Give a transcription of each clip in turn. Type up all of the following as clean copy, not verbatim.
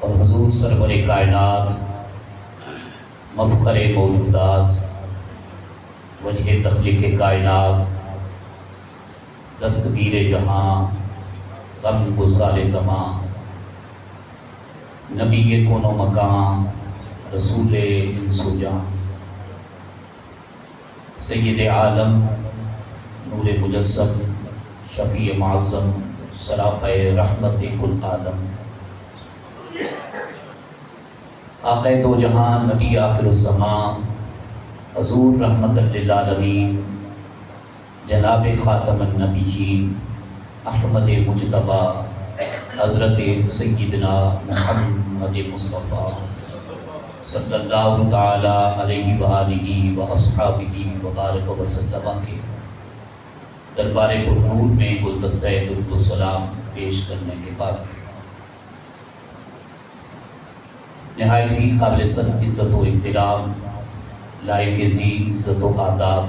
اور حضور سرور کائنات، مفخر موجودات، وجہ تخلیق کائنات، دستگیر جہاں، غم گسار زماں، نبی کون و مکان، رسول انس و جاں، سید عالم، نور مجسم، شفیع معظم، سراپہ رحمت کل عالم، آقا دو جہاں، نبی آخر الزمان، حضور رحمت للعالمین، جناب خاتم النبیین، احمد مجتبی، حضرت سیدنا محمد مصطفیٰ صلی اللہ تعالی علیہ وآلہ واصحابہ وبارک وسلم کے دربار پرنور میں گلدستہ درود و سلام پیش کرنے کے بعد نہایت ہی قابل صد عزت و احترام، لائق ذی عزت و آداب،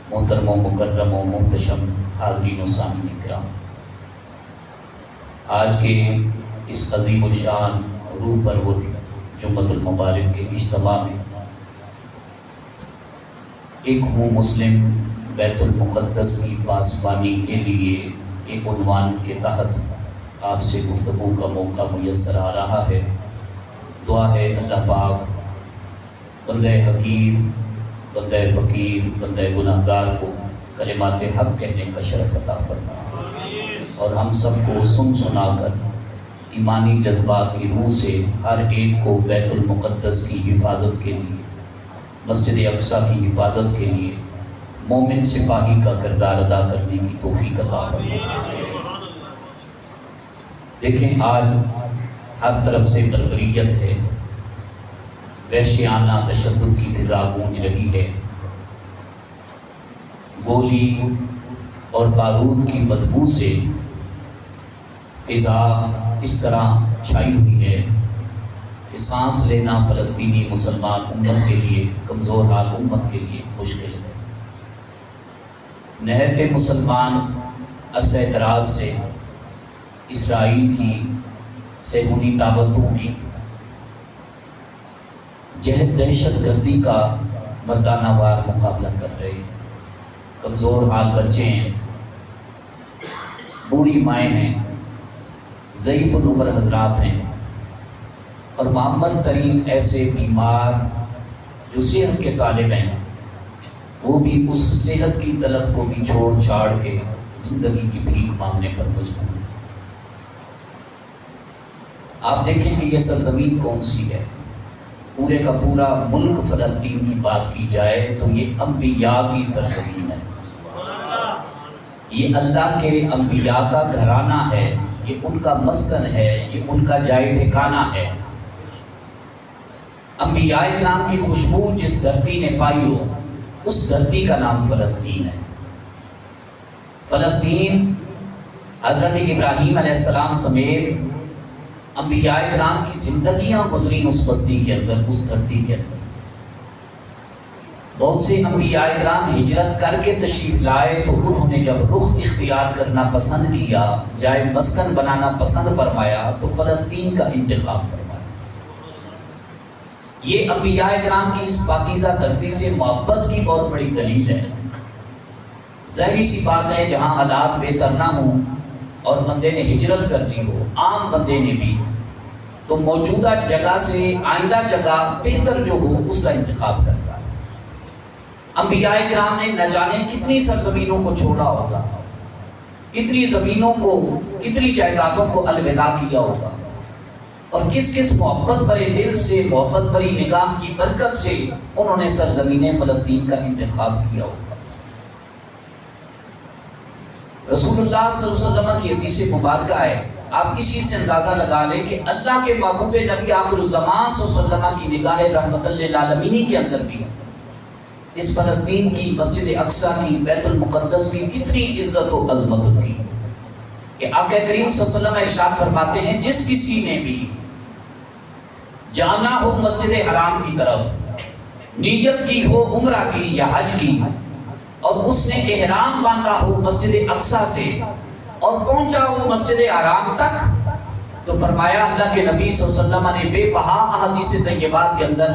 محترم و مکرم و محتشم حاضرین و سامعین کرام، آج کے اس عظیم الشان روح پرور جمعۃ المبارک کے اجتماع میں ایک ہوں مسلم بیت المقدس کی پاسبانی کے لیے ایک عنوان کے تحت آپ سے گفتگو کا موقع میسر آ رہا ہے۔ دعا ہے اللہ پاک بندہ حقیر، بندہ فقیر، بندہ گناہگار کو کلمات حق کہنے کا شرف عطا فرمائے، اور ہم سب کو سن سنا کر ایمانی جذبات کی روح سے ہر ایک کو بیت المقدس کی حفاظت کے لیے، مسجد اقصیٰ کی حفاظت کے لیے مومن سپاہی کا کردار ادا کرنے کی توفیق عطا فرمائے۔ دیکھیں، آج ہر طرف سے بربریت ہے، وحشیانہ تشدد کی فضا گونج رہی ہے، گولی اور بارود کی بدبو سے فضا اس طرح چھائی ہوئی ہے کہ سانس لینا فلسطینی مسلمان امت کے لیے، کمزور حال امت کے لیے مشکل ہے۔ نہتے مسلمان عرصہ دراز سے اسرائیل کی صہیونی طاقتوں کی دہشت گردی کا مردانہ وار مقابلہ کر رہے ہیں۔ کمزور حال بچے ہیں، بوڑھی مائیں ہیں، ضعیف العمر حضرات ہیں، اور معمر ترین ایسے بیمار جو صحت کے طالب ہیں، وہ بھی اس صحت کی طلب کو بھی چھوڑ چھاڑ کے زندگی کی بھیک مانگنے پر مجبور ہیں۔ آپ دیکھیں کہ یہ سرزمین کون سی ہے؟ پورے کا پورا ملک فلسطین کی بات کی جائے تو یہ انبیاء کی سرزمین ہے، یہ اللہ کے انبیاء کا گھرانہ ہے، یہ ان کا مسکن ہے، یہ ان کا جائے ٹھکانہ ہے۔ انبیاء کرام کی خوشبو جس دھرتی نے پائی ہو، اس دھرتی کا نام فلسطین ہے۔ فلسطین حضرت ابراہیم علیہ السلام سمیت انبیاء کرام کی زندگیاں گزری اس بستی کے اندر، اس دھرتی کے اندر۔ بہت سے انبیاء کرام ہجرت کر کے تشریف لائے تو انہوں نے جب رخ اختیار کرنا پسند کیا، جائے مسکن بنانا پسند فرمایا، تو فلسطین کا انتخاب فرمایا۔ یہ انبیاء کرام کی اس پاکیزہ دھرتی سے محبت کی بہت بڑی دلیل ہے۔ ظاہری سی بات ہے، جہاں حالات بہتر نہ ہوں اور بندے نے ہجرت کرنی ہو، عام بندے نے بھی، تو موجودہ جگہ سے آئندہ جگہ بہتر جو ہو اس کا انتخاب کرتا ہے۔ انبیاء کرام نے نہ جانے کتنی سرزمینوں کو چھوڑا ہوگا، کتنی زمینوں کو، کتنی جائیدادوں کو الوداع کیا ہوگا، اور کس کس محبت بھرے دل سے، محبت بھری نگاہ کی برکت سے انہوں نے سرزمین فلسطین کا انتخاب کیا ہوگا۔ رسول اللہ صلی اللہ علیہ وسلم کی حدیث مبارکہ ہے، آپ اسی سے اندازہ لگا لیں کہ اللہ کے محبوب نبی آخر الزمان صلی اللہ علیہ وسلم کی نگاہ رحمت للعالمین کے اندر بھی اس فلسطین کی مسجد اقصیٰ کی، بیت المقدس کی کتنی عزت و عظمت تھی کہ آقا کریم صلی اللہ علیہ وسلم ارشاد فرماتے ہیں، جس کسی نے بھی جانا ہو مسجد حرام کی طرف، نیت کی ہو عمرہ کی یا حج کی، اور اس نے احرام باندھا ہو مسجد اقصیٰ سے اور پہنچا ہو مسجد حرام تک، تو فرمایا اللہ کے نبی صلی اللہ علیہ وسلم نے بے بہا احادیث طیبات کے اندر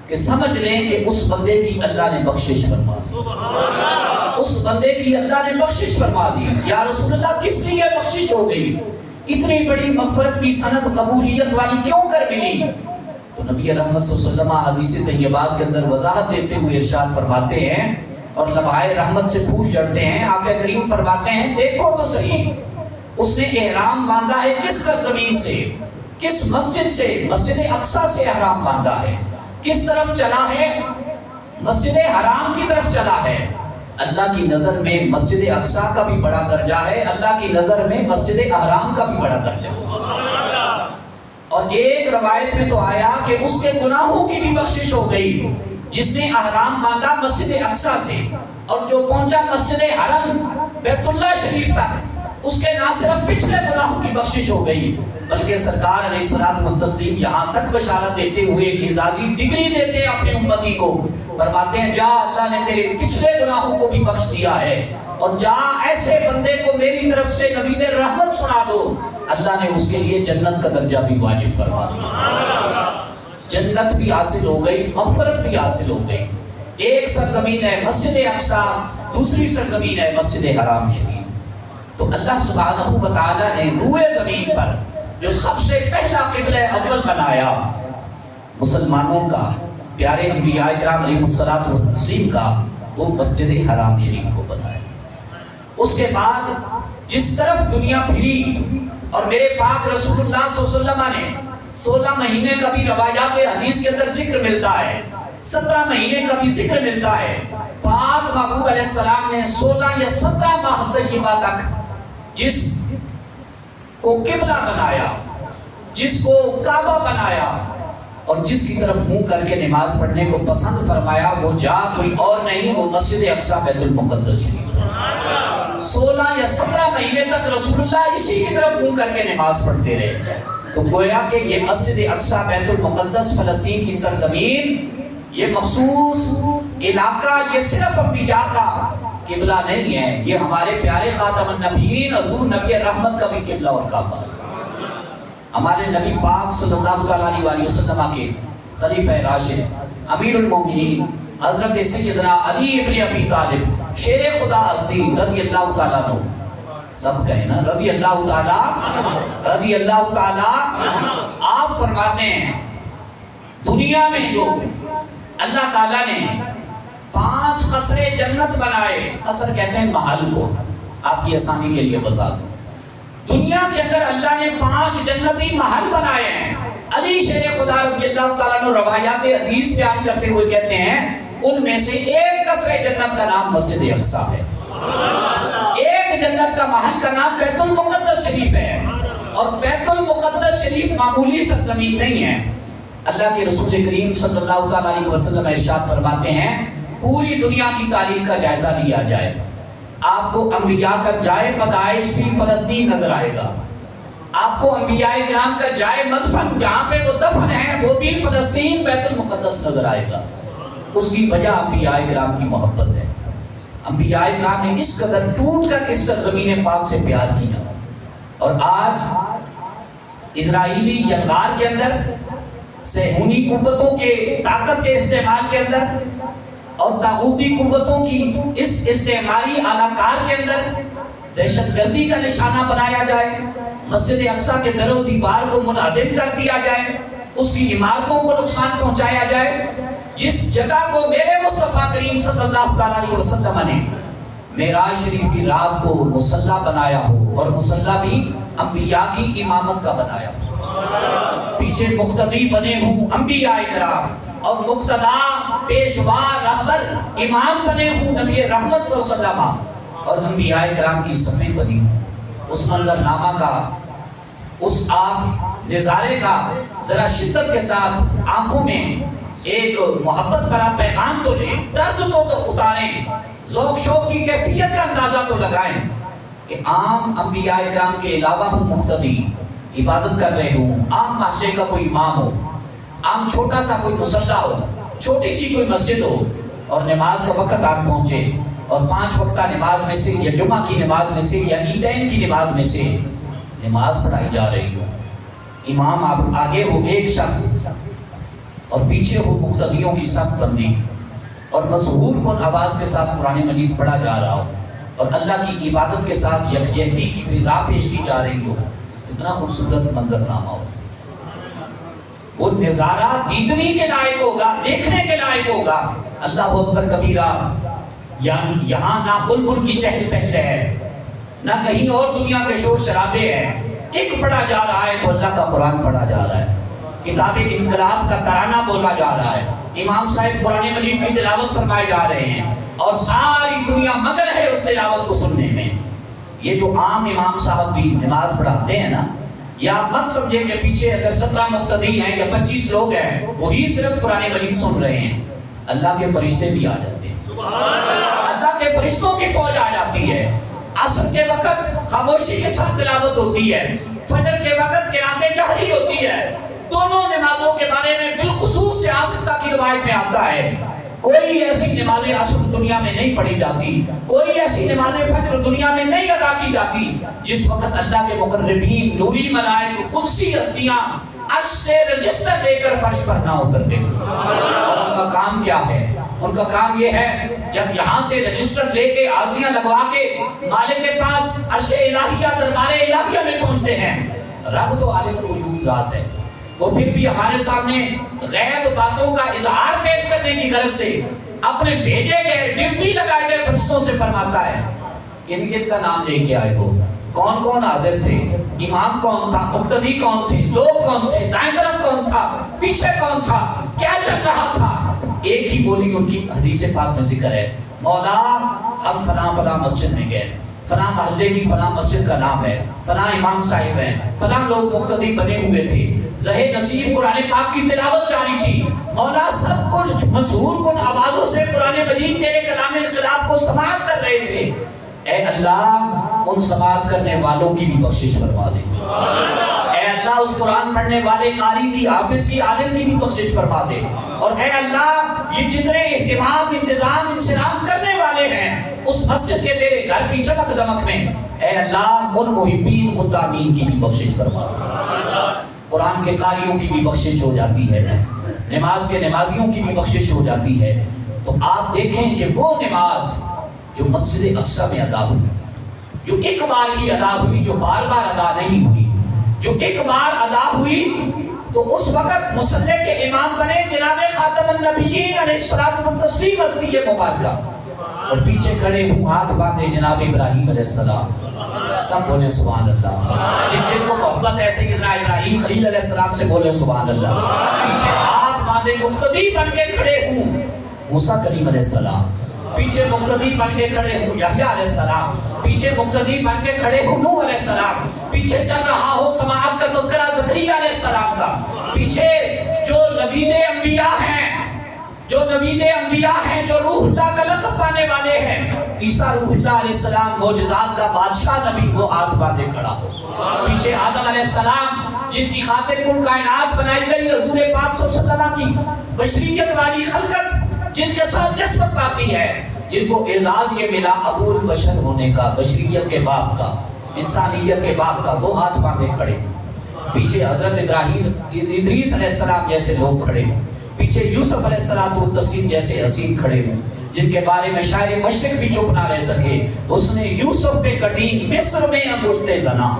کہ سمجھ لیں کہ اس بندے کی اللہ نے بخشش فرما دی، اس بندے کی اللہ نے بخشش فرما دی۔ یا رسول اللہ کس لیے بخشش ہو گئی؟ اتنی بڑی مغفرت کی سند قبولیت والی کیوں کر ملی؟ تو نبی رحمت صلی اللہ علیہ وسلم حدیث طیبات کے اندر وضاحت دیتے ہوئے ارشاد فرماتے ہیں اور لمحۂ رحمت سے پھول جڑتے ہیں۔ آقا کریم فرماتے ہیں دیکھو تو صحیح، اس نے احرام باندھا ہے کس سرزمین سے، کس مسجد سے؟ مسجد اقصیٰ سے احرام باندھا ہے۔ کس طرف چلا ہے؟ مسجد حرام کی طرف چلا ہے۔ اللہ کی نظر میں مسجد اقصیٰ کا بھی بڑا درجہ ہے، اللہ کی نظر میں مسجد حرام کا بھی بڑا درجہ ہے۔ اور ایک روایت میں تو آیا کہ اس کے گناہوں کی بھی بخشش ہو گئی جس نے احرام باندھا مسجد اقصیٰ سے، اور جو پہنچا مسجد حرم بیت اللہ شریف تک، اس کے نہ صرف پچھلے گناہوں کی بخشش ہو گئی بلکہ سرکار علیہ الصلوۃ والتسلیم یہاں تک بشارت دیتے ہوئے اعزازی ڈگری دیتے ہیں اپنے امتی کو، فرماتے ہیں جا اللہ نے تیرے پچھلے گناہوں کو بھی بخش دیا ہے، اور جا ایسے بندے کو میری طرف سے نبی نے رحمت سنا دو، اللہ نے اس کے لیے جنت کا درجہ بھی واجب فرما دیا۔ جنت بھی حاصل ہو گئی، مغفرت بھی حاصل ہو گئی۔ ایک سرزمین ہے مسجد اقصیٰ، دوسری سرزمین ہے مسجد حرام شریف۔ تو اللہ سبحانہ و تعالیٰ نے روئے زمین پر جو سب سے پہلا قبلہ اول بنایا مسلمانوں کا، پیارے انبیاء کرام علیہ الصلوۃ والتسلیم کا، وہ مسجد حرام شریف کو بنایا۔ اس کے بعد جس طرف دنیا پھری اور میرے پاک رسول اللہ صلی اللہ علیہ وسلم نے 16 مہینے کا بھی روایات حدیث کے اندر ذکر ملتا ہے، 17 مہینے کا بھی ذکر ملتا ہے، پاک محبوب علیہ السلام نے 16 یا 17 ماہ طیبہ تک جس کو قبلہ بنایا، جس کو کعبہ بنایا اور جس کی طرف منہ کر کے نماز پڑھنے کو پسند فرمایا، وہ جا کوئی اور نہیں، وہ مسجد اقصیٰ بیت المقدس شریف۔ 16 یا 17 مہینے تک رسول اللہ اسی کی طرف منہ کر کے نماز پڑھتے رہے۔ تو گویا کہ یہ مسجد اقصیٰ بیت المقدس فلسطین کی سرزمین، یہ مخصوص علاقہ، یہ صرف انبیاء کا قبلہ نہیں ہے، یہ ہمارے پیارے خاتم النبیین حضور نبی رحمت کا بھی قبلہ اور کعبہ ہے۔ ہمارے نبی پاک صلی اللہ علیہ وسلم کے خلیفہ راشد امیر المومنین حضرت سیدنا علی ابن ابی طالب شیر خدا ہستی رضی اللہ تعالیٰ عنہ، سب کہیں نا رضی اللہ تعالیٰ، آپ فرماتے ہیں دنیا میں جو اللہ تعالیٰ نے 5 قصر جنت بنائے، قصر کہتے ہیں محل کو، آپ کی آسانی کے لیے بتا دوں، دنیا کے اندر اللہ نے 5 جنتی محل بنائے ہیں۔ علی شیر خدا رضی اللہ تعالیٰ عنہ روایات حدیث بیان کرتے ہوئے کہتے ہیں ان میں سے ایک قصر جنت کا نام مسجد اقصیٰ ہے، ایک جنت کا محل کا نام بیت المقدس شریف ہے، اور بیت المقدس شریف معمولی سرزمین نہیں ہے۔ اللہ کے رسول کریم صلی اللہ علیہ وسلم ارشاد فرماتے ہیں پوری دنیا کی تاریخ کا جائزہ لیا جائے، آپ کو انبیاء کا جائے پیدائش بھی فلسطین نظر آئے گا، آپ کو انبیاء کرام کا جائے مدفن جہاں پہ وہ دفن ہیں وہ بھی فلسطین بیت المقدس نظر آئے گا۔ اس کی وجہ انبیاء کرام کی محبت ہے، انبیاء کرام نے اس قدر ٹوٹ کر اس سرزمین پاک سے پیار کیا، اور آج اسرائیلی یلغار کے اندر، صہیونی قوتوں کے طاقت کے استعمال کے اندر اور طاغوتی قوتوں کی اس استعماری اعلی کار کے اندر دہشت گردی کا نشانہ بنایا جائے، مسجد اقصیٰ کے در و دیوار کو منہدم کر دیا جائے، اس کی عمارتوں کو نقصان پہنچایا جائے، جس جگہ کو میرے مصطفیٰ کریم صلی اللہ علیہ وسلم نے معراج شریف کی رات کو مصلی بنایا ہو، اور مصلی بھی انبیاء کی امامت کا بنایا ہو، پیچھے مقتدی بنے ہوں انبیاء کرام، اور مقتدا پیشوا رہبر امام بنے ہوں نبی رحمت صلی اللہ علیہ وسلم، اور انبیاء کرام کی صفیں بنی ہوں، اس منظر نامہ کا، اس آپ نظارے کا ذرا شدت کے ساتھ آنکھوں میں ایک محبت بھرا پیغام تو لیں، درد تو اتاریں، ذوق شوق کی کیفیت کا اندازہ تو لگائیں کہ عام انبیاء کرام کے علاوہ ہوں مقتدی عبادت کر رہے ہوں، عام محلے کا کوئی امام ہو، عام چھوٹا سا کوئی مصلی ہو، چھوٹی سی کوئی مسجد ہو، اور نماز کا وقت آن پہنچے اور 5 وقتہ نماز میں سے یا جمعہ کی نماز میں سے یا عیدین کی نماز میں سے نماز پڑھائی جا رہی ہو، امام آپ آگے ہو ایک شخص اور پیچھے ہو مقتدیوں کی صف بندی اور مسحور کن آواز کے ساتھ قرآن مجید پڑھا جا رہا ہو اور اللہ کی عبادت کے ساتھ یکجہتی کی فضا پیش کی جا رہی ہو، کتنا خوبصورت منظرنامہ ہو۔ وہ نظارہ دیدنی کے لائق ہوگا، دیکھنے کے لائق ہوگا۔ اللہ اکبر کبیرہ، یہاں نہ بلبل کی چہل پہل ہے، نہ کہیں اور دنیا کے شور شرابے ہیں، ایک پڑھا جا رہا ہے تو اللہ کا قرآن پڑھا جا رہا ہے، کتاب انقلاب کا ترانہ بولا جا رہا ہے، امام صاحب قرآن مجید کی تلاوت فرمائے جا رہے ہیں اور ساری دنیا مگن ہے اس تلاوت کو سننے میں۔ یہ جو عام امام صاحب بھی نماز پڑھاتے ہیں نا، یا مت سمجھے کہ پیچھے اگر 17 مقتدی ہیں یا 25 لوگ ہیں وہی صرف قرآن مجید سن رہے ہیں، اللہ کے فرشتے بھی آ جاتے ہیں، اللہ کے فرشتوں کی فوج آ جاتی ہے۔ عصر کے وقت خاموشی کے ساتھ تلاوت ہوتی ہے، فجر کے وقت قرات جہری ہوتی ہے۔ دونوں نمازوں کے بارے میں بالخصوص سے آسکتا کی روایت میں آتا ہے، کوئی ایسی نماز عصر دنیا میں نہیں پڑھی جاتی، کوئی ایسی نماز فجر دنیا میں نہیں ادا کی جاتی جس وقت اللہ کے مقربین نوری ملائک قدسی ہستیاں عرش سے رجسٹر لے کر فرش پر نہ اترتے۔ اور ان کا کام کیا ہے؟ ان کا کام یہ ہے جب یہاں سے رجسٹر لے کے حاضریاں لگوا کے مالک کے پاس عرش الہیہ دربار الہیہ میں پہنچتے ہیں، رب تو عالم الغیوب ذات ہے، وہ پھر بھی ہمارے سامنے غیب باتوں کا اظہار پیش کرنے کی غرض سے اپنے بھیجے گئے ڈیوٹی لگائے گئے فرشتوں سے فرماتا ہے کن کن کا نام لے کے آئے ہو، کون کون حاضر تھے، امام کون تھا، مقتدی کون تھے، لوگ کون تھے، دائیں طرف کون تھا، پیچھے کون تھا، کیا چل رہا تھا۔ ایک ہی بولی ان کی حدیث پاک میں ذکر ہے، مولا ہم فلاں فلاں مسجد میں گئے، فلاں محلے کی فلاں مسجد کا نام ہے، فلاں امام صاحب ہیں، فلاں لوگ مقتدی بنے ہوئے تھے، زہے نصیب قرآن پاک کی تلاوت جاری تھی، مولا سب کچھ منظور کن آوازوں سے قرآن مجید تیرے کلام انقلاب کو سماعت کر رہے تھے، اے اللہ ان سماعت کرنے والوں کی بھی بخشش فرما دے، اے اللہ اس قرآن پڑھنے والے قاری کی، حافظ کی، عالم کی بھی بخشش فرما دے، اور اے اللہ یہ جتنے اہتمام انتظام انسلام کرنے والے ہیں اس مسجد کے تیرے گھر کی چمک دمک میں، اے اللہ ان محبین خدامین کی بھی بخشش فرما دے۔ قرآن کے قاریوں کی بھی بخشش ہو جاتی ہے، نماز کے نمازیوں کی بھی بخشش ہو جاتی ہے۔ تو آپ دیکھیں کہ وہ نماز جو مسجد اقصی میں ادا ہوئی، جو ایک بار ہی ادا ہوئی، جو بار بار ادا نہیں ہوئی، جو ایک بار ادا ہوئی تو اس وقت مصلی کے امام بنے جناب خاتم النبیین علیہ الصلوۃ والتسلیم ہستی مبارکہ، اور پیچھے کھڑے ہوں ہاتھ باندھے جناب ابراہیم علیہ السلام، سب بولے سبحان اللہ، جن جن کو محبت ہے سیدنا ابراہیم خلیل علیہ السلام سے بولے سبحان اللہ، پیچھے ہاتھ باندھے مقتدی بن کے کھڑے ہوں موسیٰ کلیم علیہ السلام، پیچھے مقتدی بن کے کھڑے ہوں یحییٰ علیہ السلام، پیچھے مقتدی بن کے کھڑے ہوں نوح علیہ السلام، پیچھے چل رہا ہو سماعت کا تذکرہ زکریا علیہ السلام کا، پیچھے جو نوید انبیاء ہیں، جو نوید انبیاء ہیں، جو روح اللہ کا لقب پانے والے ہیں، عیسیٰ روح اللہ علیہ السلام معجزات کا بادشاہ نبی، وہ ہاتھ باندھے کھڑا ہو، پیچھے آدم علیہ السلام جن کی خاطر کل کائنات بنائی گئی، حضور پاک صلی اللہ علیہ وسلم کی بشریت والی خلقت جن کے ساتھ نسبت پاتی ہے، جن کو اعزاز یہ ملا ابو البشر ہونے کا، بشریت کے باپ کا، انسانیت کے باپ کا، وہ ہاتھ باندھے کھڑے، پیچھے حضرت ابراہیم ادریس علیہ السلام جیسے لوگ کھڑے، پیچھے یوسف علیہ السلام والتسلیم جیسے حسین کھڑے ہوں، جن کے بارے میں شاعر مشرق بھی چپ نہ رہ سکے، اس نے یوسف پہ کٹی مصر میں انگشت زنا،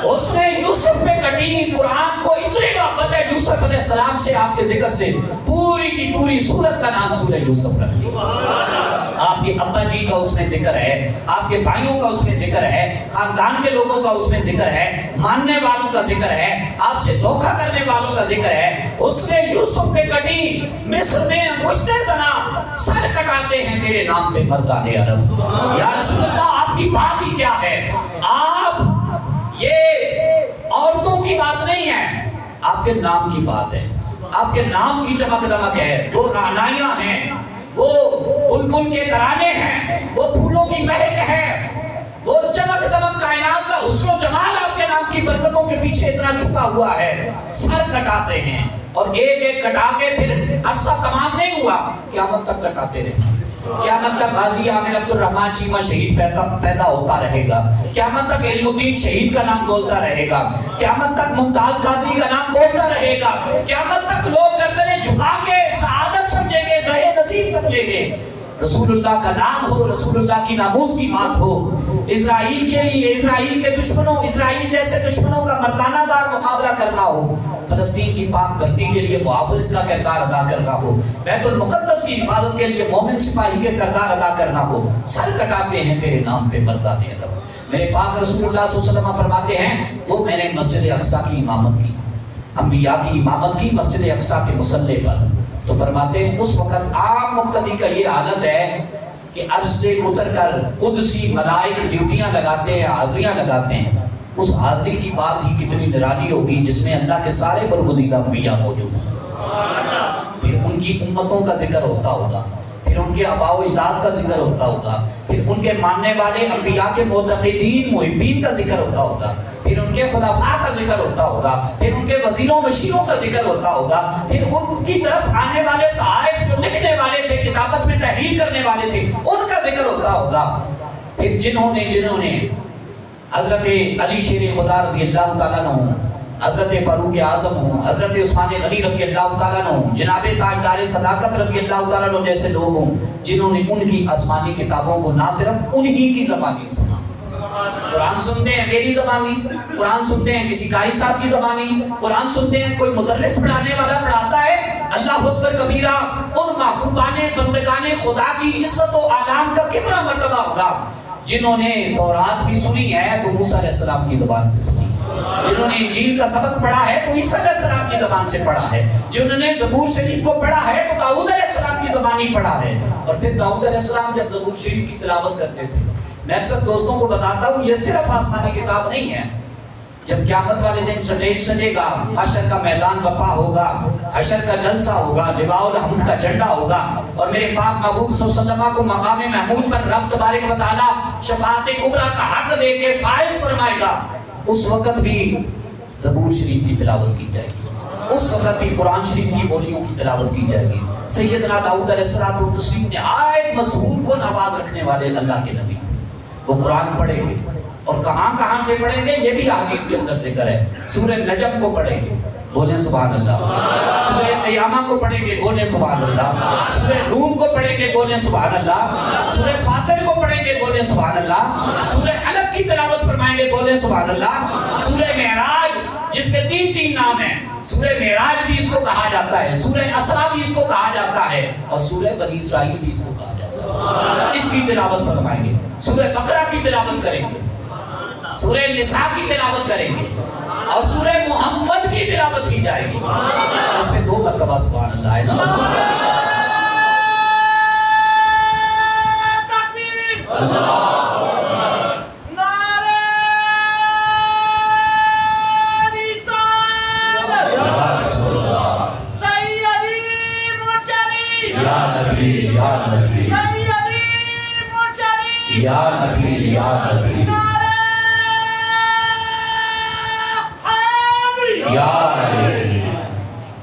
اس نے یوسف پہ کٹی، قرآن کو اتنی محبت ہے یوسف علیہ السلام سے، آپ کے ذکر سے پوری کی پوری سورت کا نام سورہ یوسف رکھ دیا، آپ کے ابا جی کا اس میں ذکر ہے، آپ کے بھائیوں کا اس میں ذکر ہے، خاندان کے لوگوں کا اس میں ذکر ہے، ماننے والوں کا ذکر ہے، آپ سے دھوکہ کرنے والوں کا ذکر ہے، اس نے یوسف پہ کٹی مصر میں انگشت زنا، سر کٹاتے ہیں تیرے نام پہ مردان عرب، یا رسول اللہ آپ کی بات ہی کیا ہے، آپ یہ عورتوں کی بات نہیں ہے، آپ کے نام کی بات ہے، آپ کے نام کی چمک دمک ہے، وہ رعنائیاں ہیں، وہ بلبل کے ترانے ہیں، وہ پھولوں کی مہک ہے، وہ چمک دمک کائنات کا حسن و جمال آپ کے نام کی برکتوں کے پیچھے اتنا چھپا ہوا ہے، سر کٹاتے ہیں اور ایک ایک کٹا کے پھر عرصہ تمام نہیں ہوا، قیامت تک کٹاتے رہے، قیامت تک غازی عامر عبد الرحمن چیمہ شہید پیدا ہوتا رہے گا، قیامت تک علم الدین شہید کا نام بولتا رہے گا، قیامت تک ممتاز قادری کا نام بولتا رہے گا، قیامت تک لوگ گردنیں جھکا کے سعادت سمجھیں گے، ظہر نصیب سمجھیں گے۔ رسول اللہ کا نام ہو، رسول اللہ کی ناموس کی بات ہو، اسرائیل کے لیے، اسرائیل کے دشمنوں، اسرائیل جیسے دشمنوں کا مردانہ دار مقابلہ کرنا ہو، فلسطین کی پاک دھرتی کے لیے محافظ کا کردار ادا کرنا ہو، بیت المقدس کی حفاظت کے لیے مومن سپاہی کے کردار ادا کرنا ہو، سر کٹاتے ہیں تیرے نام پہ مردان عرب۔ میرے پاک رسول اللہ صلی اللہ علیہ وسلم فرماتے ہیں وہ میں نے مسجد اقصیٰ کی امامت کی، انبیاء کی امامت کی مسجد اقصیٰ کے مصلی پر، تو فرماتے ہیں اس وقت عام مقتدی کا یہ حالت ہے کہ عرش سے اتر کر قدسی ملائک ڈیوٹیاں لگاتے ہیں، حاضریاں لگاتے ہیں، اس حاضری کی بات ہی کتنی نرالی ہوگی جس میں اللہ کے سارے برگزیدہ انبیاء موجود ہیں، پھر ان کی امتوں کا ذکر ہوتا ہوگا، پھر ان کے آباء و اجداد کا ذکر ہوتا ہوگا، پھر ان کے ماننے والے انبیاء کے معتقدین محبین کا ذکر ہوتا ہوگا، پھر ان کے خلفاء کا ذکر ہوتا ہوگا، پھر ان کے وزیروں مشیروں کا ذکر ہوتا ہوگا، پھر ان کی طرف آنے والے صحائف جو لکھنے والے تھے، کتابت میں تحریر کرنے والے تھے، ان کا ذکر ہوتا ہوگا، پھر جنہوں نے حضرت علی شیر خدا رضی اللہ تعالیٰ عنہ، حضرت فاروق اعظم ہوں، حضرت عثمان غنی رضی اللہ تعالیٰ عنہ، جناب تاجدار صداقت رضی اللہ تعالیٰ عنہ جیسے لوگ ہوں جنہوں نے ان کی آسمانی کتابوں کو نہ صرف انہی کی زبانی سنا، قرآن سنتے ہیں میری زبانی، قرآن سنتے ہیں کسی قاری صاحب کی زبانی، قرآن سنتے ہیں کوئی مدرس پڑھانے والا پڑھاتا ہے، اللہ اکبر کبیرہ، ان محبوبان بندگان خدا کی عزت و اعلان کا کتنا مرتبہ ہوگا۔ جنہوں نے تورات بھی سنی ہے تو موسیٰ علیہ السلام کی زبان سے سنی، جنہوں نے انجیل کا سبق پڑھا ہے تو عیسیٰ علیہ السلام کی زبان سے پڑھا ہے، جنہوں نے زبور شریف کو پڑھا ہے تو داؤد علیہ السلام کی زبان ہی پڑھا ہے۔ اور پھر داؤد علیہ السلام جب زبور شریف کی تلاوت کرتے تھے، میں اکثر دوستوں کو بتاتا ہوں یہ صرف آسمانی کتاب نہیں ہے، جب قیامت والے دن سٹیج سجے گا، حشر کا میدان بپا ہوگا، حشر کا جلسہ ہوگا، لواء الحمد کا جھنڈا ہوگا، اور میرے پاک محبوب صلی اللہ علیہ وسلم کو مقام محمود پر رب تبارک و تعالیٰ شفاعت کبریٰ کا حق دے کے فائز فرمائے گا، اس وقت بھی زبور شریف کی تلاوت کی جائے گی، اس وقت بھی قرآن شریف کی بولیوں کی تلاوت کی جائے گی۔ سیدنا داؤد علیہ السلام نہایت مسحور کن آواز رکھنے والے اللہ کے نبی تھے، وہ قرآن پڑھیں گے، اور کہاں سے پڑھیں گے یہ بھی حدیث کے اندر ذکر ہے، سورہ نجم کو پڑھیں گے، بولیں سبحان اللہ، سورہ قیامہ کو پڑھیں گے، بولیں سبحان اللہ، سورہ روم کو پڑھیں گے، بولیں سبحان اللہ، سورہ فاطر کو پڑھیں گے، بولیں سبحان اللہ، سورہ علق کی تلاوت فرمائیں گے، بولیں سبحان اللہ، سورہ معراج جس کے تین نام ہیں، سورہ معراج بھی اس کو کہا جاتا ہے، سورہ اسراء بھی اس کو کہا جاتا ہے، اور سورہ بنی اسرائیل بھی اس کو کہا جاتا ہے، اس کی تلاوت فرمائیں گے، سورہ بقرہ کی تلاوت کریں گے، سورہ نساء کی تلاوت کریں گے، اور سورہ محمد کی تلاوت کی جائے گی، اس میں 2 مرتبہ سبحان اللہ ہے نا، یا نبی یا نبی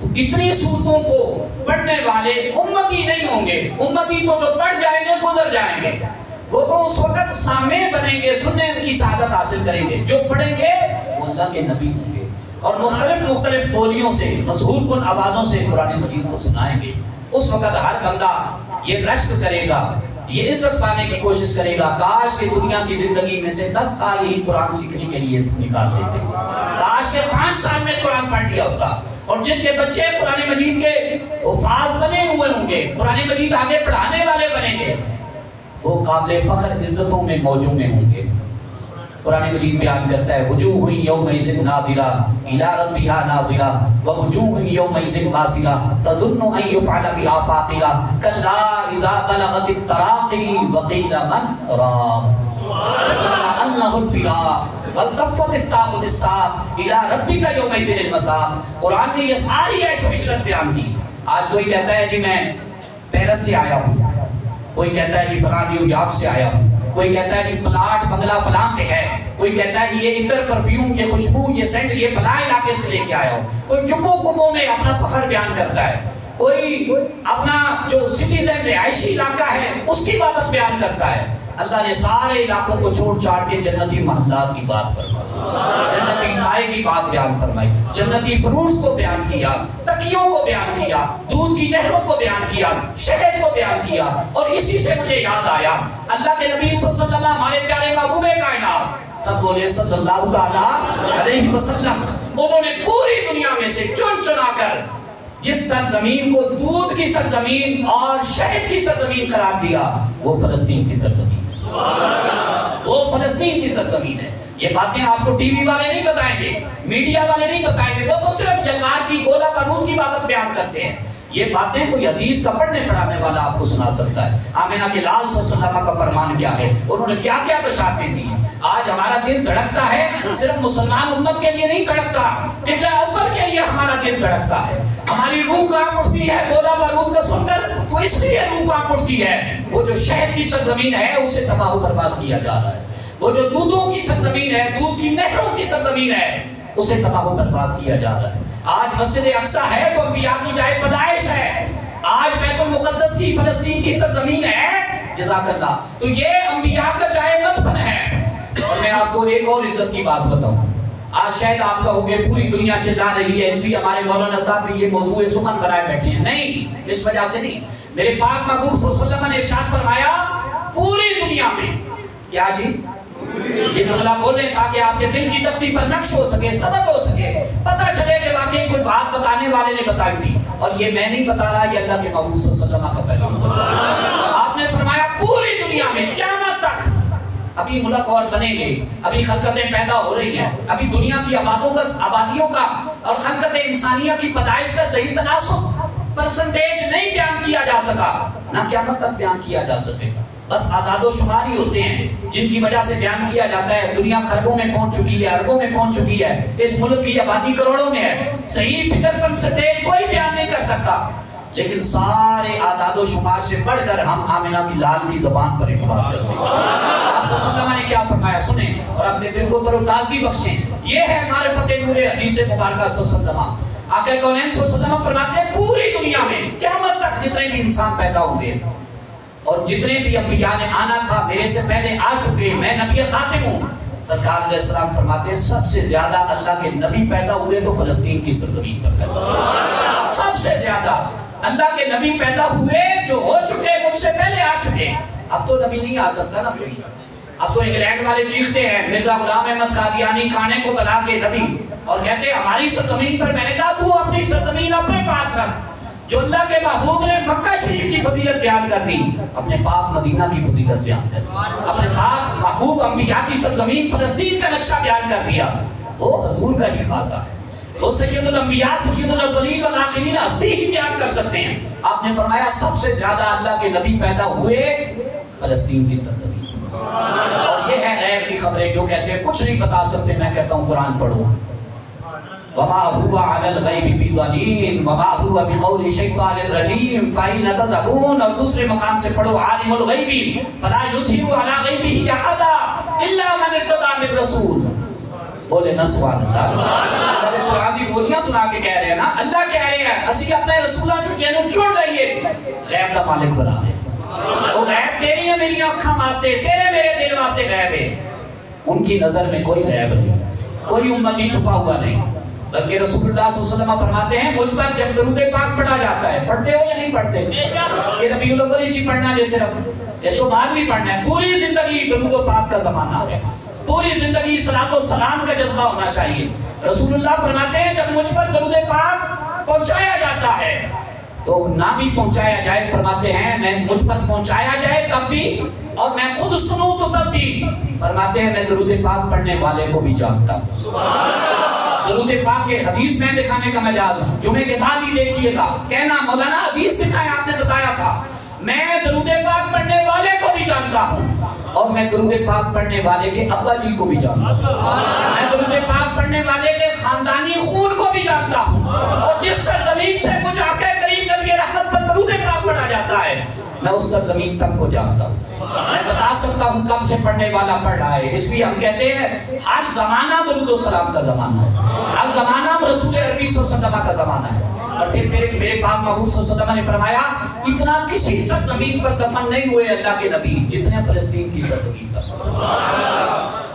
تو اتنی صورتوں کو پڑھنے والے امتی نہیں ہوں گے، امتی تو جو پڑھ جائیں گے گزر جائیں گے، وہ تو اس وقت سامع بنیں گے، سننے کی سعادت حاصل کریں گے، جو پڑھیں گے وہ اللہ کے نبی ہوں گے، اور مختلف بولیوں سے، مسحور کن آوازوں سے قرآن مجید کو سنائیں گے۔ اس وقت ہر بندہ یہ رشک کرے گا، یہ عزت پانے کی کوشش کرے گا، کاش کہ دنیا کی زندگی میں سے 10 سال ہی قرآن سیکھنے کے لیے نکال لیتے، کاش کہ 5 سال میں قرآن پڑھ لیا ہوتا، اور جن کے بچے قرآن مجید کے حفاظ بنے ہوئے ہوں گے، قرآن مجید آگے پڑھانے والے بنیں گے، وہ قابل فخر عزتوں میں موجوں میں ہوں گے۔ قرآن مجید بیان کرتا ہے وجوہ یومئذ ناظرہ الی ربہا ناظرہ ووجوہ یومئذ باسرہ تظن ان یفعل بہا فاقرہ کلا اذا بلغت التراقی وقیل من راق وظن انہ الفراق والتفت الساق بالساق الی ربک یومئذ المساق۔ قرآن نے یہ ساری عیش و عشرت بیان کی۔ آج کوئی کہتا ہے جی میں پیرس سے آیا ہوں، کوئی کہتا ہے جی فلاں نیو یارک سے آیا ہوں، کوئی کہتا ہے کہ پلاٹ بنگلہ فلاں پہ ہے، کوئی کہتا ہے کہ یہ عطر پرفیوم، یہ خوشبو، یہ سینٹ، یہ فلاں علاقے سے لے کے آیا ہو، کوئی جموں کموں میں اپنا فخر بیان کرتا ہے۔ کوئی اپنا جو سٹیزن رہائشی علاقہ ہے اس کی بابت بیان کرتا ہے. اللہ نے سارے علاقوں کو چھوڑ چھاڑ کے جنتی محلات کی بات فرمائی, جنتی سائے کی بات بیان فرمائی, جنتی فروٹس کو بیان کیا, تکیوں کو بیان کیا, دودھ کی نہروں کو بیان کیا, شہد کو بیان کیا. اور اسی سے مجھے یاد آیا اللہ کے نبی صلی اللہ علیہ وسلم ہمارے پیارے محبوب کائنات, سب بولے صلی اللہ تعالی علیہ وسلم, انہوں نے پوری دنیا میں سے چن چنا کر جس سرزمین کو دودھ کی سرزمین اور شہد کی سرزمین قرار دیا وہ فلسطین کی سرزمین, وہ فلسطین کی سرزمین ہے. یہ باتیں آپ کو ٹی وی والے نہیں بتائیں گے, میڈیا والے نہیں بتائیں گے, وہ تو صرف یلغار کی گولہ بارود کی بابت بیان کرتے ہیں. یہ باتیں کوئی حدیث کا پڑھنے پڑھانے والا آپ کو سنا سکتا ہے. آمنہ کے لال صلی اللہ علیہ وسلم کا فرمان کیا ہے, انہوں نے کیا کیا بشارتیں دی ہیں. آج ہمارا دل دھڑکتا ہے, صرف مسلمان امت کے لیے نہیں دھڑکتا, قبلہ اول کے لیے ہمارا دل دھڑکتا ہے. ہماری روح کہاں اٹھتی ہے گولہ بارود کا سن کر, تو اس لیے روح کہاں اٹھتی ہے, وہ جو شہد کی سرزمین ہے اسے تباہ و برباد کیا جا رہا ہے. وہ جو دودھوں کی سرزمین ہے, دودھ کی نہروں کی سرزمین ہے, اسے تباہ و برباد کیا جا رہا ہے. آج مسجد اقصیٰ ہے تو انبیاء کی جائے پیدائش ہے, آج بیت المقدس کی فلسطین کی سرزمین ہے, جزاک اللہ, تو یہ انبیاء کا جائے مدفن ہے. اور میں آپ کو ایک اور عزت کی بات بتاؤں, آج شاید آپ کا ہوگے پوری دنیا چلا رہی ہے اس لیے ہمارے مولانا صاحب بھی یہ موضوع سخن بنائے بیٹھے ہیں. نہیں, اس وجہ سے نہیں. میرے پاک محبوب صلی اللہ علیہ وسلم نے ارشاد فرمایا پوری دنیا میں, کیا جی, یہ جملہ بولیں تاکہ آپ کے دل کی تختی پر نقش ہو سکے, ثبت ہو سکے, پتہ چلے کہ واقعی کوئی بات بتانے والے نے بتائی تھی. اور یہ میں نہیں بتا رہا, یہ اللہ کے محبوب صلی اللہ علیہ وسلم کا پیغام بتا رہا. آپ نے فرمایا پوری دنیا میں قیامت تک, ابھی ملک اور بنیں گے, ابھی خلقتیں پیدا ہو رہی ہیں, ابھی دنیا کی آبادیوں کا اور خلقت انسانیہ کی پیدائش کا صحیح تناسب پرسنٹیج نہیں بیان کیا جا سکا, نہ قیامت تک بیان کیا جا سکے گا. بس اعداد و شمار ہی ہوتے ہیں جن کی وجہ سے بیان کیا جاتا ہے. دنیا خربوں میں پہنچ چکی ہے, اربوں میں پہنچ چکی ہے, اس ملک کی آبادی کروڑوں میں ہے, صحیح فگر پرسنٹیج کوئی بیان نہیں کر سکتا. لیکن سارے اعداد و شمار سے بڑھ کر ہم آمنہ کی لال کی زبان پر اعتبار کرتے ہیں. آپ صلی اللہ علیہ وسلم نے کیا فرمایا سنیں اور اپنے دل کو تر و تازگی بخشیں. یہ ہے معرفت نور حدیث مبارکہ صلی اللہ علیہ وسلم. آقا کونین صلی اللہ علیہ وسلم فرماتے ہیں پوری دنیا میں قیامت تک جتنے بھی انسان پیدا ہوں گے اور جتنے بھی انبیاء نے آنا تھا میرے سے پہلے آ چکے, میں نبی خاتم ہوں. سرکار علیہ السلام فرماتے ہیں سب سے زیادہ اللہ کے نبی پیدا ہوئے تو فلسطین کی سرزمین پر پیدا ہوئے. سب سے زیادہ اللہ کے نبی پیدا ہوئے جو ہو چکے, مجھ سے پہلے آ چکے. اب تو نبی نہیں آ سکتا نا کوئی. اب تو انگلینڈ والے چیختے ہیں مرزا غلام احمد قادیانی کھانے کو بنا کے نبی, اور کہتے ہیں ہماری سرزمین پر. میں نے کہا تو اپنی سرزمین اپنے پاس رکھ. جو اللہ کے محبوب نے مکہ شریف کی فضیلت بیان کر دی, اپنے پاک مدینہ کی فضیلت بیان کر دی, اپنے پاک محبوب انبیاء کی سرزمین فلسطین کا نقشہ بیان کر دیا. وہ حضور کا ہی خاصہ ہے, وہ سید الانبیاء سید الاولین والآخرین ہستی ہی بیان کر سکتے ہیں. آپ نے فرمایا سب سے زیادہ اللہ کے نبی پیدا ہوئے فلسطین کی سرزمین. اور یہ ہے غیب کی خبریں جو کہتے ہیں کچھ نہیں بتا سکتے. میں کہتا ہوں قرآن پڑھو. وما هو على الغیب بضنین وما هو بقول شیطان الرجیم فإن تذهبون. اور دوسرے مقام سے پڑھو عالم الغیب فلا یظہر علی غیبہ احدا الا من ارتضی من رسول. بولے نا سبحان اللہ. اللہ کے قرآن کی بولیاں سنا کے کہہ رہے ہیں نا, اللہ کہہ رہے ہیں اسی اپنے رسولہ جو جنوں چھوڑ رہیے غیب کا مالک بنا دے. وہ غیب تیری ہے میری آنکھاں واسطے, تیرے میرے دل واسطے غیب ہے. ان کی نظر میں کوئی غیب نہیں, کوئی امتی چھپا ہوا نہیں. بلکہ رسول اللہ صلی اللہ علیہ وسلم فرماتے ہیں مجھ پر جب درود پاک پڑھا جاتا ہے, پڑھتے ہو یا نہیں پڑھتے, کہ ربیع الاول ہی پڑھنا ہے صرف, اس کو بعد بھی پڑھنا ہے. پوری زندگی درود و پاک کا زمانہ ہے, پوری زندگی صلاۃ و سلام کا جذبہ ہونا چاہیے. رسول اللہ فرماتے ہیں جب مجھ پر درود پاک پہنچایا جاتا ہے تو نہ بھی پہنچایا جائے, فرماتے ہیں میں مجھ پر پہنچایا جائے تب بھی اور میں خود سنوں تو تب بھی, فرماتے ہیں میں درود پاک پڑھنے والے کو بھی جانتا ہوں. درود پاک کے حدیث میں دکھانے کا مجاز ہوں, جمعے کے بعد ہی دیکھیے گا. کہنا مولانا حدیث دکھائیں, آپ نے بتایا تھا. میں درود پاک پڑھنے والے کو بھی جانتا ہوں اور میں درود پاک پڑھنے والے کے ابا جی کو بھی جانتا ہوں. میں درود پاک پڑھنے والے کے خاندانی خون کو بھی جانتا ہوں. اور جس سرزمین سے مجھ آقا کریم نبی رحمت پر درود پاک پڑھا جاتا ہے میں اس سرزمین تک کو جانتا ہوں. میں بتا سکتا ہوں کب سے پڑھنے والا پڑھ رہا ہے. اس لیے ہم کہتے ہیں ہر زمانہ درود و سلام کا زمانہ ہے, ہر زمانہ رسول عربی نبی صلی اللہ علیہ وسلم کا زمانہ ہے. اور پھر میرے پاک محبوب صلی اللہ علیہ وسلم نے فرمایا اتنا کسی سرزمین پر دفن نہیں ہوئے اللہ کے نبی جتنے فلسطین کی سرزمین پر.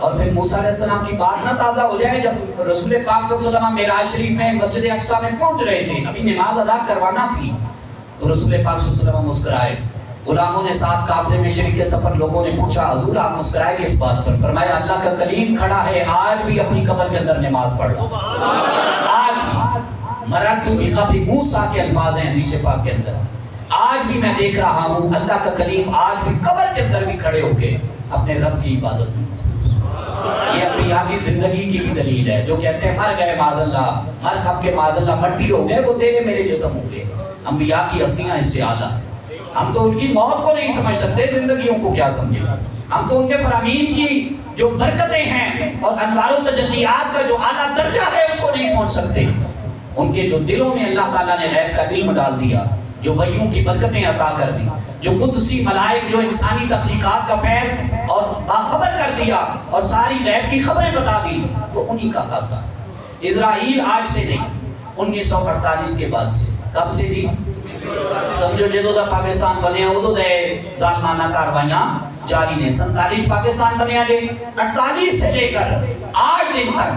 اور پھر موسیٰ علیہ السلام کی بات نہ تازہ ہو جائے جب رسول پاک صلی اللہ علیہ وسلم معراج شریف میں مسجد اقصیٰ میں پہنچ رہے تھے, ابھی نماز ادا کروانا تھی, تو رسول پاک صلی اللہ علیہ وسلم مسکرائے. غلاموں نے ساتھ قافلے میں شریک سفر لوگوں نے پوچھا حضور آپ مسکرائے کس بات پر؟ فرمایا اللہ کا کلیم کھڑا ہے آج بھی اپنی قبر کے اندر نماز پڑھ رہا. آج بھی مررت بقبر موسیٰ کے الفاظ ہیں حدیث پاک کے اندر. آج بھی میں دیکھ رہا ہوں اللہ کا کلیم آج بھی قبر کے اندر بھی کھڑے ہو کے اپنے رب کی عبادت میں مصروف. یہ انبیاء کی زندگی کی بھی دلیل ہے جو کہتے ہیں مر گئے معاذ اللہ, مر کب کے معاذ اللہ مٹی ہو گئے, وہ تیرے میرے جسم ہو گئے. انبیاء کی ہستیاں اس سے اعلیٰ ہیں. ہم تو ان کی موت کو نہیں سمجھ سکتے, زندگیوں کو کیا سمجھیں. ہم تو ان کے فرامین کی جو برکتیں ہیں اور انوار و تجلیات کا جو اعلیٰ درجہ ہے اس کو نہیں پہنچ سکتے. ان کے جو دلوں میں اللہ تعالیٰ نے غیب کا علم ڈال دیا, جو وحیوں کی برکتیں عطا کر دی, جو قدسی ملائک جو انسانی تخلیقات کا فیض اور باخبر کر دیا اور ساری غیب کی خبریں بتا دی, وہ انہی کا خاصہ. اسرائیل آج سے نہیں, 1948 کے بعد سے. کب سے جی؟ سمجھو جدو دا پاکستان بنیا ادو دے ظالمانہ کاروائیاں جاری نے. 47 پاکستان بنیا جے, 48 سے لے کر آج دن تک.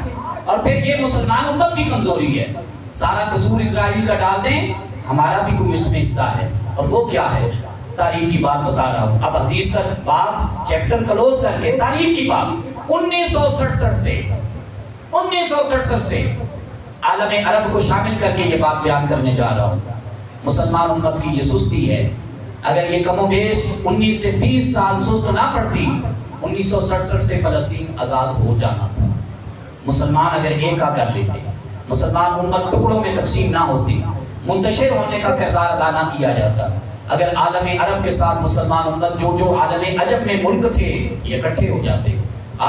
اور پھر یہ مسلمان امت کی کمزوری ہے, سارا قصور اسرائیل کا ڈال دیں, ہمارا بھی کوئی اس میں حصہ ہے. اور وہ کیا ہے؟ تاریخ کی بات بتا رہا ہوں. اب حدیث کا باب چیپٹر کلوز کر کے تاریخ کی بات 1967 سے عالم عرب کو شامل کر کے یہ بات بیان کرنے جا رہا ہوں. مسلمان امت کی یہ سستی ہے. اگر یہ کم و بیش 19 سے 20 سال سست نہ پڑتی, 1967 سے فلسطین آزاد ہو جانا تھا. مسلمان اگر ایکا کر لیتے, مسلمان امت ٹکڑوں میں تقسیم نہ ہوتی, منتشر ہونے کا کردار ادا نہ کیا جاتا, اگر عالم عرب کے ساتھ مسلمان امت جو عالم عجب میں ملک تھے یہ اکٹھے ہو جاتے,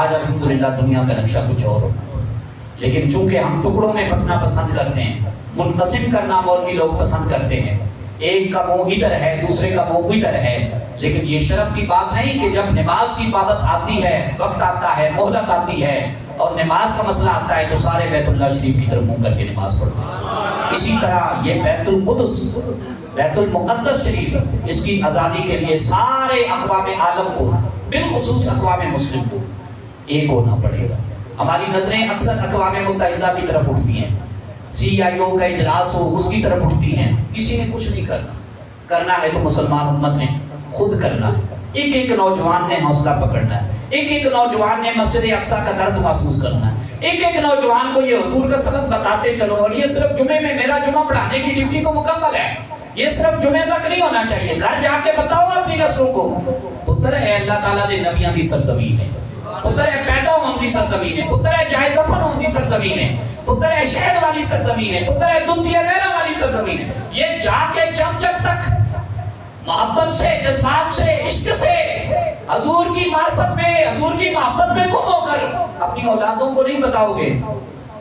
آج الحمدللہ دنیا کا نقشہ کچھ اور ہوتا تھا. لیکن چونکہ ہم ٹکڑوں میں بٹنا پسند کرتے ہیں, منقسم کرنا مولوی لوگ پسند کرتے ہیں, ایک کا منہ ادھر ہے دوسرے کا منہ ادھر ہے. لیکن یہ شرف کی بات نہیں کہ جب نماز کی بابت آتی ہے, وقت آتا ہے, مہلت آتی ہے اور نماز کا مسئلہ آتا ہے تو سارے بیت اللہ شریف کی طرف منہ کر کے نماز پڑھتے ہیں. اسی طرح یہ بیت القدس, بیت المقدس شریف, اس کی آزادی کے لیے سارے اقوام عالم کو, بالخصوص اقوام مسلم کو ایک ہونا پڑے گا. ہماری نظریں اکثر اقوام متحدہ کی طرف اٹھتی ہیں, CIO کا اجلاس ہو اس کی طرف اٹھتی ہیں. کسی نے کچھ نہیں کرنا, کرنا ہے تو مسلمان امت نے خود کرنا ہے. ایک ایک نوجوان نے حوصلہ پکڑنا ہے, ایک ایک نوجوان نے مسجد اقصیٰ کا درد محسوس کرنا ہے, ایک ایک نوجوان کو یہ حضور کا سبق بتاتے چلو. اور یہ صرف جمعے میں, میرا جمعہ پڑھانے کی ڈیوٹی تو مکمل ہے, یہ صرف جمعے تک نہیں ہونا چاہیے. گھر جا کے بتاؤ اپنی نسلوں کو, پتر ہے اللہ تعالیٰ دے نبیاں دی سرزمین ہے, پتر ہے پیدا ہون دی سرزمین ہے, پتر ہے جائے دفن ہون دی سرزمین ہے, پتر ہے شہد والی سرزمین ہے, پتر ہے دندیا غیرہ والی سرزمین ہے. یہ جا کے جب تک محبت سے, جذبات سے, عشق سے, حضور کی معرفت میں, حضور کی محبت میں گم ہو کر اپنی اولادوں کو نہیں بتاؤ گے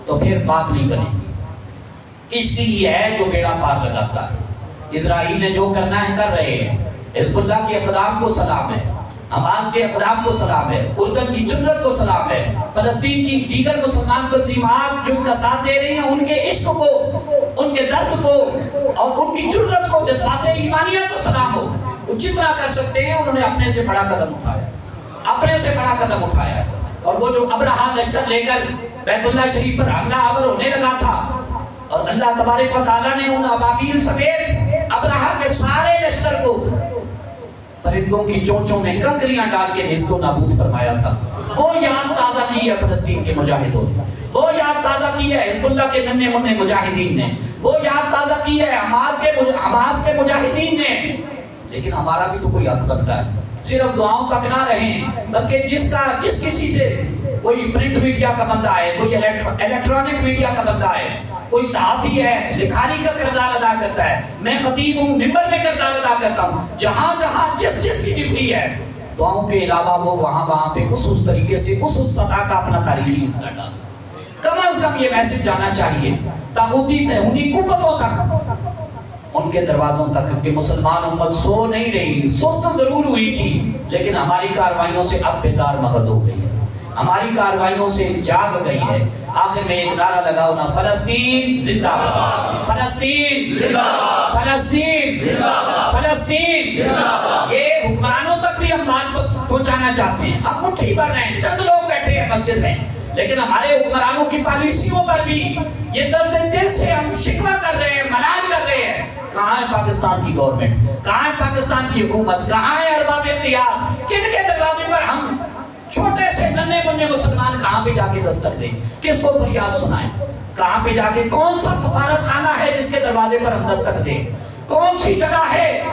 تو پھر بات نہیں بنے گی. عشق ہی ہے جو بیڑا پار لگاتا ہے. اسرائیل نے جو کرنا ہے کر رہے ہیں. حزب اللہ کے اقدام کو سلام ہے, حماس کے اقدام کو سلام ہے, اردن کی جرت کو سلام ہے, فلسطین کی دیگر مسلمان تنظیمات جو ان کا ساتھ دے رہی ہیں ان کے عشق کو, ان کے درد کو اور ان کی جرت کو, جذبات ایمانیہ کو سلام ہو. وہ جتنا کر سکتے ہیں انہوں نے اپنے سے بڑا قدم اٹھایا, اپنے سے بڑا قدم اٹھایا. اور وہ جو ابرہا لشکر لے کر بیت اللہ شریف پر حملہ آور ہونے لگا تھا, اور اللہ تبارک و تعالیٰ نے ان ابابیل سمیت ابرہا کے سارے لشکر کو پرندوں کی چونچوں میں کنکریاں ڈال کے نیست و نابود فرمایا تھا, وہ یاد تازہ کی ہے فلسطین کے مجاہدوں نے, وہ یاد تازہ کی ہے حزب اللہ کے ننھے منھے مجاہدین نے, وہ یاد تازہ کی ہے حماس کے مجاہدین نے. لیکن ہمارا بھی تو کوئی حق بنتا ہے, صرف دعاؤں تک نہ رہیں بلکہ جس کسی سے, کوئی پرنٹ میڈیا کا بندہ ہے, کوئی الیکٹرانک میڈیا کا بندہ ہے, کوئی صحافی ہے, لکھاری کا کردار ادا کرتا ہے, میں خطیب ہوں ممبر میں کردار ادا کرتا ہوں, جہاں جہاں جس کی ڈیوٹی ہے دعاؤں کے علاوہ وہ وہاں پہ اس طریقے سے اس سطح کا اپنا تاریخی حصہ ڈال. کم از کم یہ میسج جانا چاہیے طاغوتی صہیونی قوتوں تک, ان کے دروازوں تک, کہ مسلمان امت سو نہیں رہی, سست ضرور ہوئی تھی لیکن ہماری کاروائیوں سے اب بیدار مغز ہو گئی ہے. ہماری کارروائیوں سے جاگ گئی ہے۔ آخر میں ایک نعرہ لگاؤ نا، فلسطین زندہ باد، فلسطین زندہ باد، فلسطین زندہ باد، فلسطین زندہ باد۔ یہ حکمرانوں تک بھی ہم بات پہنچانا چاہتے ہیں۔ ہم مٹھی بھر رہے ہیں، چند لوگ بیٹھے ہیں مسجد میں، لیکن ہمارے حکمرانوں کی پالیسیوں پر بھی یہ درد دل سے ہم شکوہ کر رہے ہیں، ملال کر رہے ہیں۔ کہاں ہے پاکستان کی گورنمنٹ؟ کہاں ہے پاکستان کی حکومت؟ کہاں ہے ارباب اختیار؟ کن کے دروازے پر ہم چھوٹے سے ننھے منھے مسلمان کہاں پہ جا کے دستک دیں؟ کس کو فریاد سنائیں؟ کہاں پہ جا کے کون سا سفارت خانہ ہے جس کے دروازے پر ہم دستک دیں؟ کون سی جگہ ہے؟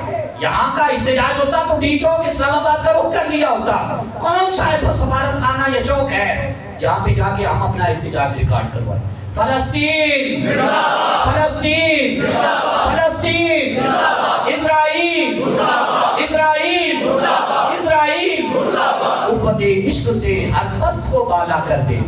یہاں کا احتجاج ہوتا تو ڈی چوک اسلام آباد کا رخ کر لیا ہوتا۔ کون سا ایسا سفارت خانہ یا چوک ہے جہاں پہ جا کے ہم اپنا احتجاج ریکارڈ کروائیں؟ فلسطین، فلسطین، فلسطین، اسرائیل، اسرائیل، اسرائیل، قوت عشق سے ہر پست کو بالا کر دے،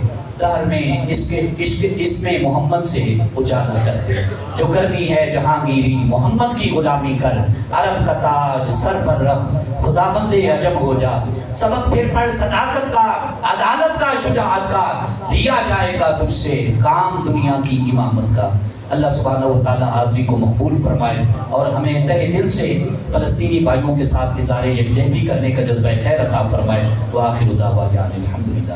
دہر میں اس میں محمد سے اجالا کر دے۔ جو کرنی ہے جہانگیری محمد کی غلامی کر، عرب کا تاج سر پر رکھ، خدا بندے عجب ہو جا، سبق پھر پڑھ صداقت کا، عدالت کا، شجاعت کا، لیا جائے گا تجھ سے کام دنیا کی امامت کا۔ اللہ سبحانہ و تعالی حاضری کو مقبول فرمائے اور ہمیں تہ دل سے فلسطینی بھائیوں کے ساتھ اظہار یکجہتی کرنے کا جذبہ خیر عطا فرمائے۔ وآخر دعوانا الحمدللہ۔